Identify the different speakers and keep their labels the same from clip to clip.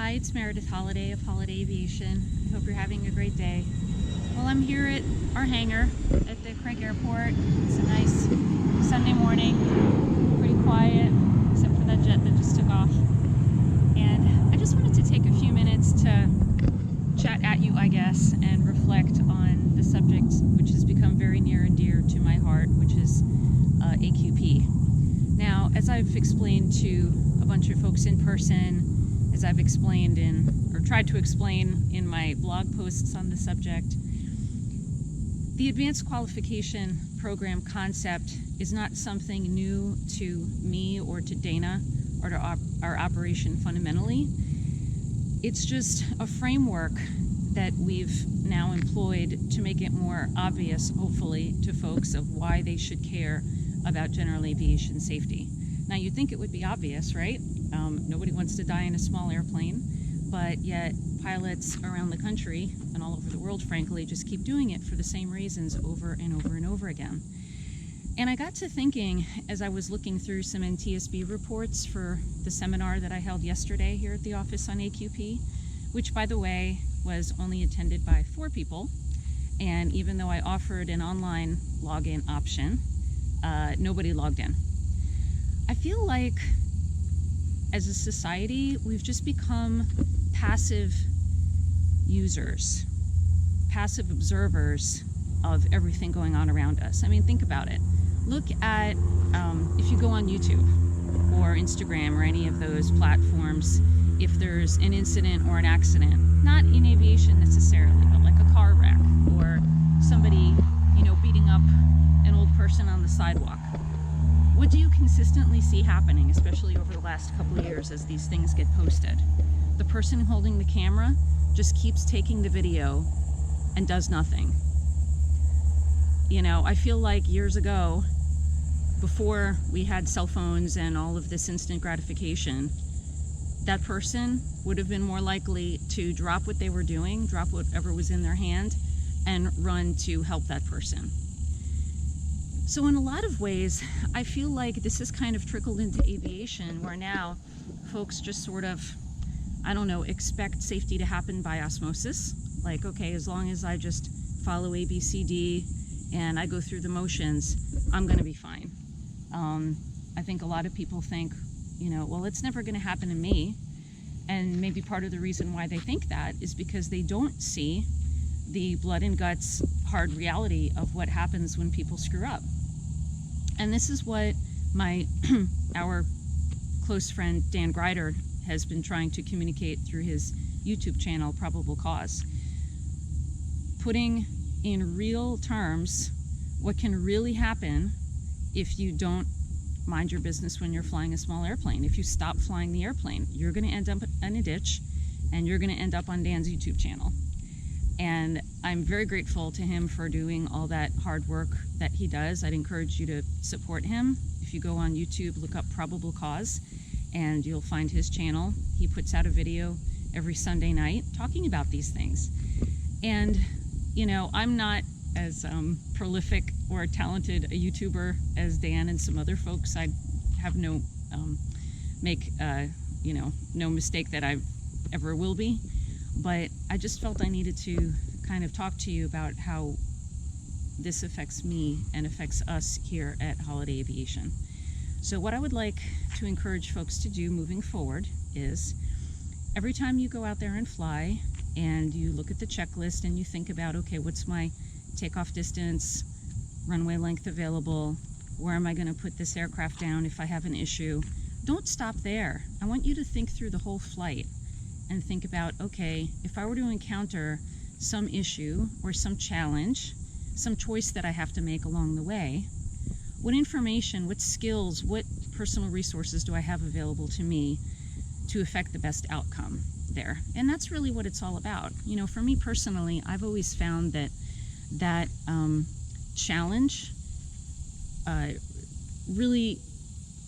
Speaker 1: Hi, it's Meredith Holladay of Holladay Aviation. I hope you're having a great day. Well, I'm here at our hangar at the Crank Airport. It's a nice Sunday morning, pretty quiet, except for that jet that just took off. And I just wanted to take a few minutes to chat at you, I guess, and reflect on the subject which has become very near and dear to my heart, which is AQP. Now, as I've explained to a bunch of folks in person, as I've explained or tried to explain in my blog posts on the subject, the Advanced Qualification Program concept is not something new to me or to Dana or to our operation fundamentally. It's just a framework that we've now employed to make it more obvious, hopefully, to folks of why they should care about general aviation safety. Now, you'd think it would be obvious, right? Nobody wants to die in a small airplane, but yet pilots around the country and all over the world, frankly, just keep doing it for the same reasons over and over and over again. And I got to thinking, as I was looking through some NTSB reports for the seminar that I held yesterday here at the office on AQP, which, by the way, was only attended by 4 people. And even though I offered an online login option, nobody logged in. I feel like as a society, we've just become passive users, passive observers of everything going on around us. I mean, think about it. Look at, if you go on YouTube or Instagram or any of those platforms, if there's an incident or an accident, not in aviation necessarily, but like a car wreck or somebody, beating up an old person on the sidewalk. What do you consistently see happening, especially over the last couple of years as these things get posted? The person holding the camera just keeps taking the video and does nothing. I feel like years ago, before we had cell phones and all of this instant gratification, that person would have been more likely to drop what they were doing, drop whatever was in their hand, and run to help that person. So in a lot of ways, I feel like this has kind of trickled into aviation, where now folks just sort of, expect safety to happen by osmosis. Like, okay, as long as I just follow A, B, C, D, and I go through the motions, I'm gonna be fine. I think a lot of people think, well, it's never gonna happen to me. And maybe part of the reason why they think that is because they don't see the blood and guts hard reality of what happens when people screw up. And this is what our close friend Dan Greider has been trying to communicate through his YouTube channel, Probable Cause. Putting in real terms what can really happen if you don't mind your business when you're flying a small airplane. If you stop flying the airplane, you're gonna end up in a ditch and you're gonna end up on Dan's YouTube channel. And I'm very grateful to him for doing all that hard work that he does. I'd encourage you to support him. If you go on YouTube, look up Probable Cause, and you'll find his channel. He puts out a video every Sunday night talking about these things. And, I'm not as prolific or talented a YouTuber as Dan and some other folks. I have no mistake that I ever will be. But I just felt I needed to kind of talk to you about how this affects me and affects us here at Holladay Aviation. So what I would like to encourage folks to do moving forward is every time you go out there and fly and you look at the checklist and you think about, okay, what's my takeoff distance, runway length available, where am I going to put this aircraft down if I have an issue? Don't stop there. I want you to think through the whole flight and think about, okay, if I were to encounter some issue or some challenge, some choice that I have to make along the way, what information, what skills, what personal resources do I have available to me to affect the best outcome there? And that's really what it's all about. For me personally, I've always found that challenge really,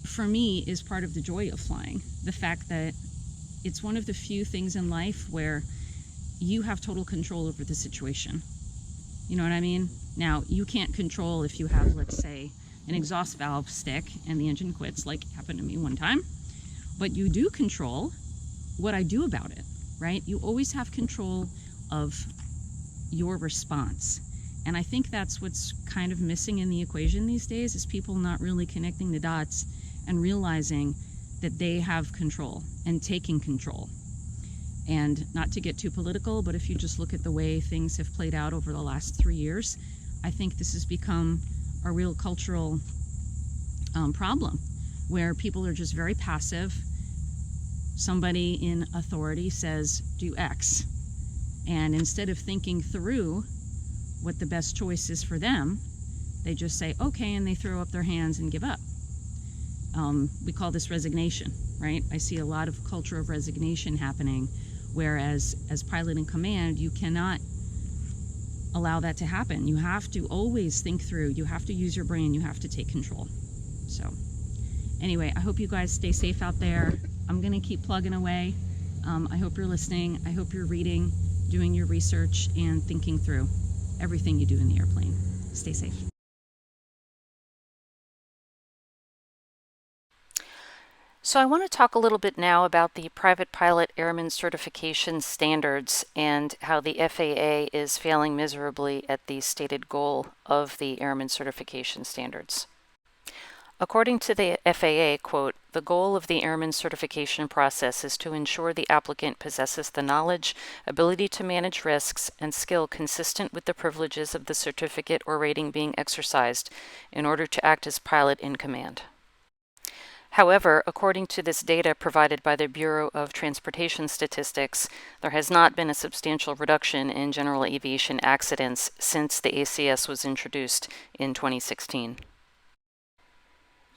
Speaker 1: for me, is part of the joy of flying. The fact that it's one of the few things in life where you have total control over the situation. You know what I mean? Now, you can't control if you have, let's say, an exhaust valve stick and the engine quits, like happened to me one time. But you do control what I do about it, right? You always have control of your response. And I think that's what's kind of missing in the equation these days, is people not really connecting the dots and realizing that they have control and taking control. And not to get too political, but if you just look at the way things have played out over the last 3 years, I think this has become a real cultural problem, where people are just very passive. Somebody in authority says, do X. And instead of thinking through what the best choice is for them, they just say, okay, and they throw up their hands and give up. We call this resignation, right? I see a lot of culture of resignation happening, whereas as pilot in command, you cannot allow that to happen. You have to always think through, you have to use your brain, you have to take control. So anyway, I hope you guys stay safe out there. I'm gonna keep plugging away. I hope you're listening. I hope you're reading, doing your research, and thinking through everything you do in the airplane. Stay safe.
Speaker 2: So I want to talk a little bit now about the private pilot airman certification standards and how the FAA is failing miserably at the stated goal of the airman certification standards. According to the FAA, quote, the goal of the airman certification process is to ensure the applicant possesses the knowledge, ability to manage risks, and skill consistent with the privileges of the certificate or rating being exercised in order to act as pilot in command. However, according to this data provided by the Bureau of Transportation Statistics, there has not been a substantial reduction in general aviation accidents since the ACS was introduced in 2016.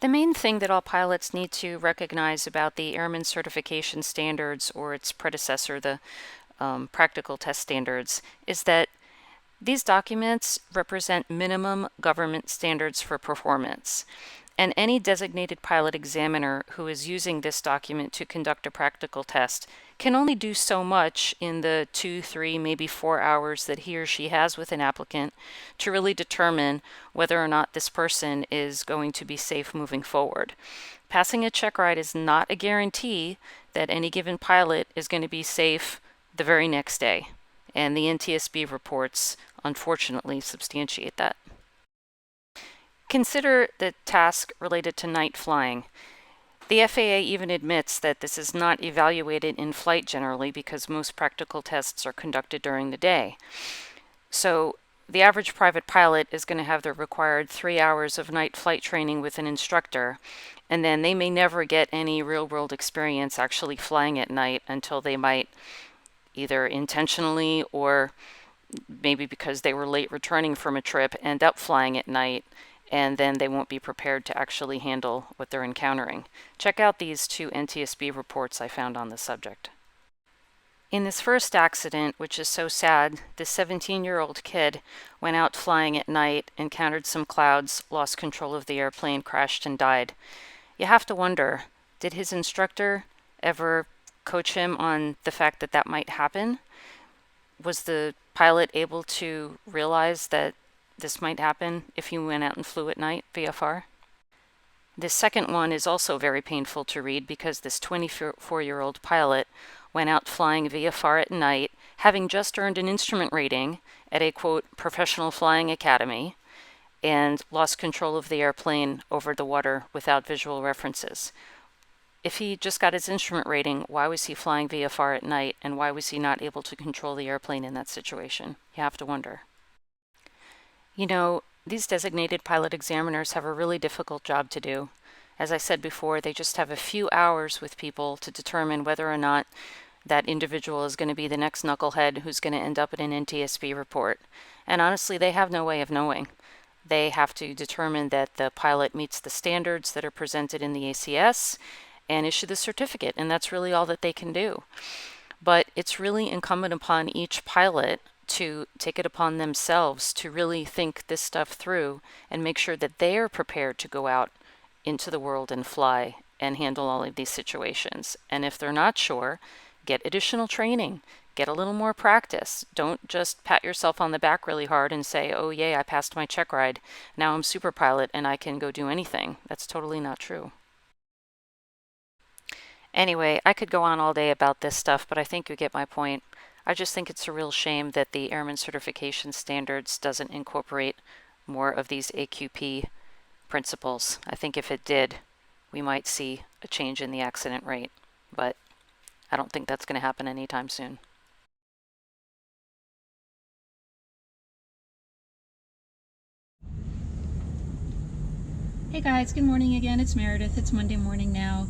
Speaker 2: The main thing that all pilots need to recognize about the Airman Certification Standards, or its predecessor, the Practical Test Standards, is that these documents represent minimum government standards for performance. And any designated pilot examiner who is using this document to conduct a practical test can only do so much in the 2, 3, maybe 4 hours that he or she has with an applicant to really determine whether or not this person is going to be safe moving forward. Passing a check ride is not a guarantee that any given pilot is going to be safe the very next day. And the NTSB reports, unfortunately, substantiate that. Consider the task related to night flying. The FAA even admits that this is not evaluated in flight generally because most practical tests are conducted during the day. So the average private pilot is going to have the required 3 hours of night flight training with an instructor, and then they may never get any real-world experience actually flying at night until they might either intentionally or maybe because they were late returning from a trip end up flying at night, and then they won't be prepared to actually handle what they're encountering. Check out these 2 NTSB reports I found on this subject. In this first accident, which is so sad, this 17-year-old kid went out flying at night, encountered some clouds, lost control of the airplane, crashed, and died. You have to wonder, did his instructor ever coach him on the fact that that might happen? Was the pilot able to realize that this might happen if you went out and flew at night, VFR? This second one is also very painful to read because this 24-year-old pilot went out flying VFR at night, having just earned an instrument rating at a, quote, professional flying academy, and lost control of the airplane over the water without visual references. If he just got his instrument rating, why was he flying VFR at night, and why was he not able to control the airplane in that situation? You have to wonder. You know, these designated pilot examiners have a really difficult job to do. As I said before, they just have a few hours with people to determine whether or not that individual is going to be the next knucklehead who's going to end up in an NTSB report. And honestly, they have no way of knowing. They have to determine that the pilot meets the standards that are presented in the ACS and issue the certificate, and that's really all that they can do. But it's really incumbent upon each pilot to take it upon themselves to really think this stuff through and make sure that they are prepared to go out into the world and fly and handle all of these situations. And if they're not sure, get additional training, get a little more practice. Don't just pat yourself on the back really hard and say, oh yay, I passed my check ride. Now I'm super pilot and I can go do anything. That's totally not true. Anyway, I could go on all day about this stuff, but I think you get my point. I just think it's a real shame that the Airman Certification Standards doesn't incorporate more of these AQP principles. I think if it did, we might see a change in the accident rate, but I don't think that's going to happen anytime soon.
Speaker 1: Hey guys, good morning again. It's Meredith. It's Monday morning now,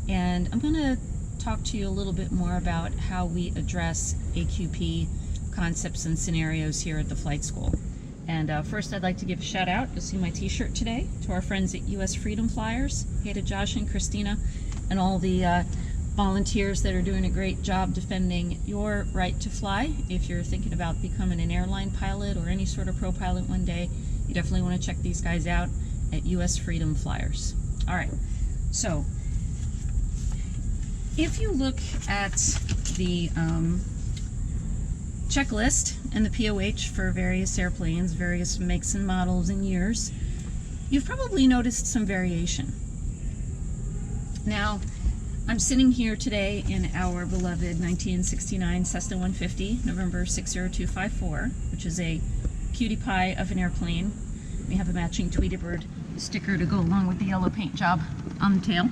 Speaker 1: and I'm going to talk to you a little bit more about how we address AQP concepts and scenarios here at the flight school. And first, I'd like to give a shout out. You'll see my t-shirt today to our friends at US Freedom Flyers. Hey to Josh and Christina and all the volunteers that are doing a great job defending your right to fly. If you're thinking about becoming an airline pilot or any sort of pro pilot one day, you definitely want to check these guys out at US Freedom Flyers. All right, so if you look at the checklist and the POH for various airplanes, various makes and models and years, you've probably noticed some variation. Now, I'm sitting here today in our beloved 1969 Cessna 150, November 60254, which is a cutie pie of an airplane. We have a matching Tweety Bird sticker to go along with the yellow paint job on the tail.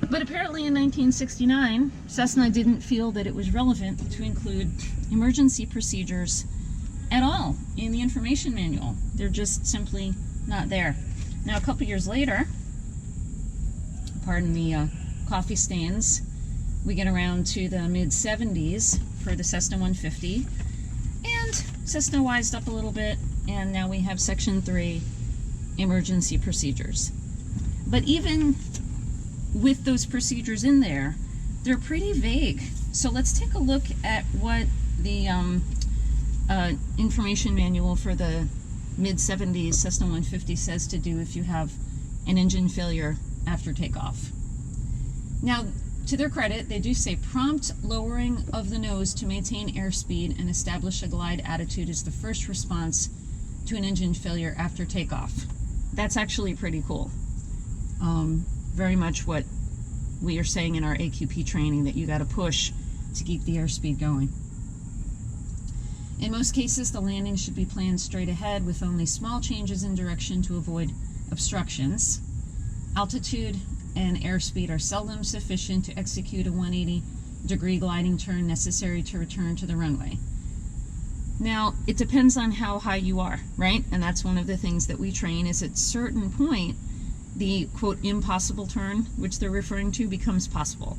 Speaker 1: But apparently in 1969, Cessna didn't feel that it was relevant to include emergency procedures at all in the information manual. They're just simply not there. Now, a couple years later, pardon the coffee stains, we get around to the mid-70s for the Cessna 150, and Cessna wised up a little bit, and now we have Section 3 emergency procedures. But even with those procedures in there, they're pretty vague. So let's take a look at what the information manual for the mid-70s Cessna 150 says to do if you have an engine failure after takeoff. Now, to their credit, they do say prompt lowering of the nose to maintain airspeed and establish a glide attitude is the first response to an engine failure after takeoff. That's actually pretty cool. Very much what we are saying in our AQP training, that you got to push to keep the airspeed going. In most cases, the landing should be planned straight ahead with only small changes in direction to avoid obstructions. Altitude and airspeed are seldom sufficient to execute a 180-degree gliding turn necessary to return to the runway. Now, it depends on how high you are, right? And that's one of the things that we train is at a certain point, the quote impossible turn, which they're referring to, becomes possible.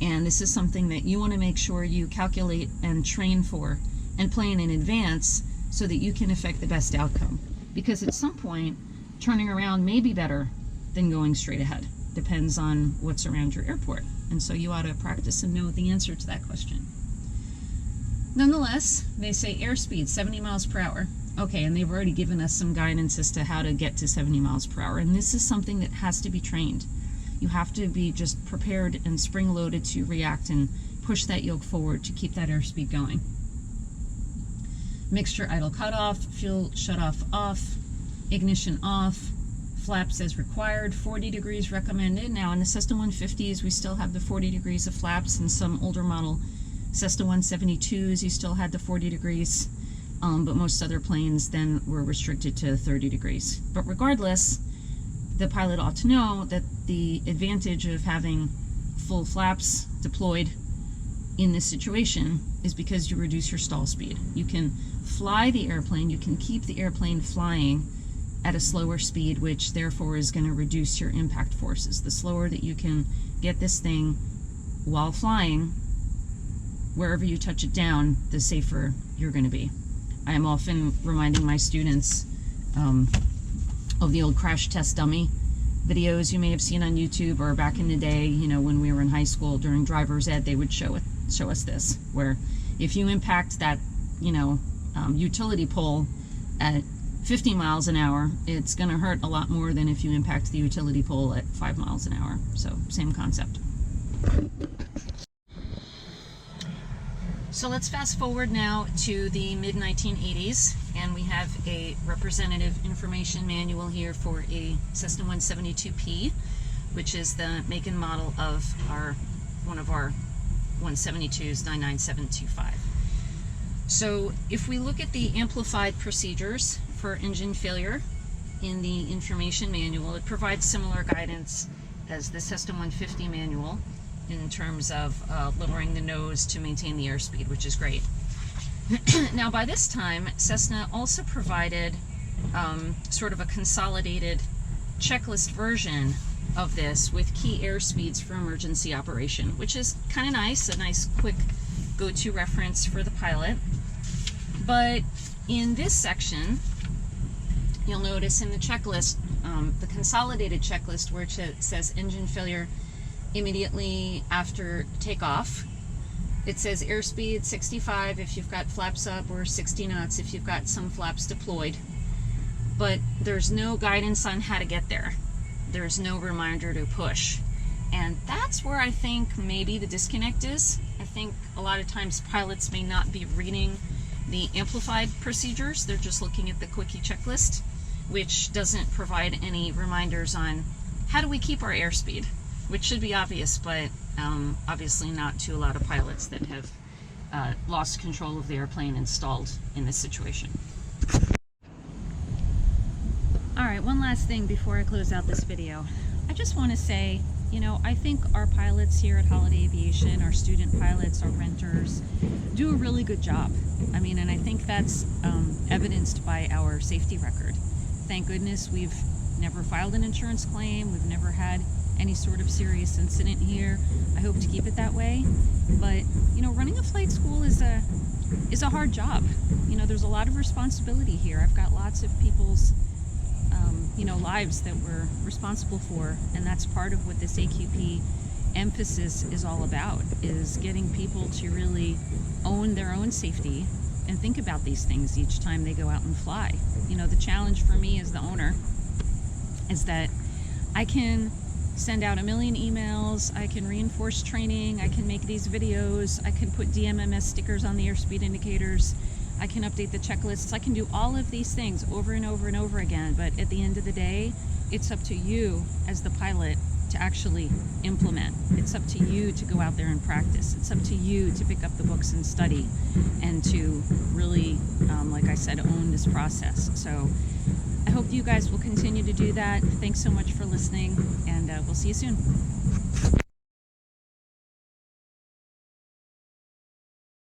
Speaker 1: And this is something that you want to make sure you calculate and train for and plan in advance so that you can affect the best outcome. Because at some point, turning around may be better than going straight ahead. Depends on what's around your airport. And so you ought to practice and know the answer to that question. Nonetheless, they say airspeed 70 miles per hour. Okay, and they've already given us some guidance as to how to get to 70 miles per hour. And this is something that has to be trained. You have to be just prepared and spring-loaded to react and push that yoke forward to keep that airspeed going. Mixture idle cutoff, fuel shutoff off, ignition off, flaps as required, 40 degrees recommended. Now in the Cessna 150s, we still have the 40 degrees of flaps. In some older model Cessna 172s, you still had the 40 degrees. But most other planes then were restricted to 30 degrees. But regardless, the pilot ought to know that the advantage of having full flaps deployed in this situation is because you reduce your stall speed. You can fly the airplane, you can keep the airplane flying at a slower speed, which therefore is going to reduce your impact forces. The slower that you can get this thing while flying, wherever you touch it down, the safer you're going to be. I am often reminding my students of the old crash test dummy videos you may have seen on YouTube, or back in the day, you know, when we were in high school during driver's ed, they would show us this, where if you impact that, you know, utility pole at 50 miles an hour, it's going to hurt a lot more than if you impact the utility pole at 5 miles an hour. So same concept. So let's fast forward now to the mid-1980s, and we have a representative information manual here for a Cessna 172P. which is the make and model of one of our 172s, 99725. So if we look at the amplified procedures for engine failure in the information manual, it provides similar guidance as the Cessna 150 manual in terms of lowering the nose to maintain the airspeed, which is great. Now, by this time, Cessna also provided sort of a consolidated checklist version of this with key airspeeds for emergency operation, which is kind of nice, a nice quick go-to reference for the pilot. But in this section, you'll notice in the checklist, the consolidated checklist, where it says engine failure immediately after takeoff, it says airspeed 65 if you've got flaps up, or 60 knots if you've got some flaps deployed. But there's no guidance on how to get there. There's no reminder to push. And that's where I think maybe the disconnect is. I think a lot of times pilots may not be reading the amplified procedures. They're just looking at the quickie checklist, which doesn't provide any reminders on how do we keep our airspeed, which should be obvious, but obviously not to a lot of pilots that have lost control of the airplane and stalled in this situation. All right, one last thing before I close out this video. I just want to say, you know, I think our pilots here at Holladay Aviation, our student pilots, our renters, do a really good job. I mean, and I think that's evidenced by our safety record. Thank goodness we've never filed an insurance claim. We've never had any sort of serious incident here. I hope to keep it that way. But, you know, running a flight school is a hard job. You know, there's a lot of responsibility here. I've got lots of people's you know, lives that we're responsible for, and that's part of what this AQP emphasis is all about, is getting people to really own their own safety and think about these things each time they go out and fly. You know, the challenge for me as the owner is that I can send out a million emails, I can reinforce training, I can make these videos, I can put DMMS stickers on the airspeed indicators, I can update the checklists, I can do all of these things over and over and over again, but at the end of the day, it's up to you as the pilot to actually implement. It's up to you to go out there and practice. It's up to you to pick up the books and study and to really, like I said, own this process. So I hope you guys will continue to do that. Thanks so much for listening, and we'll see you soon.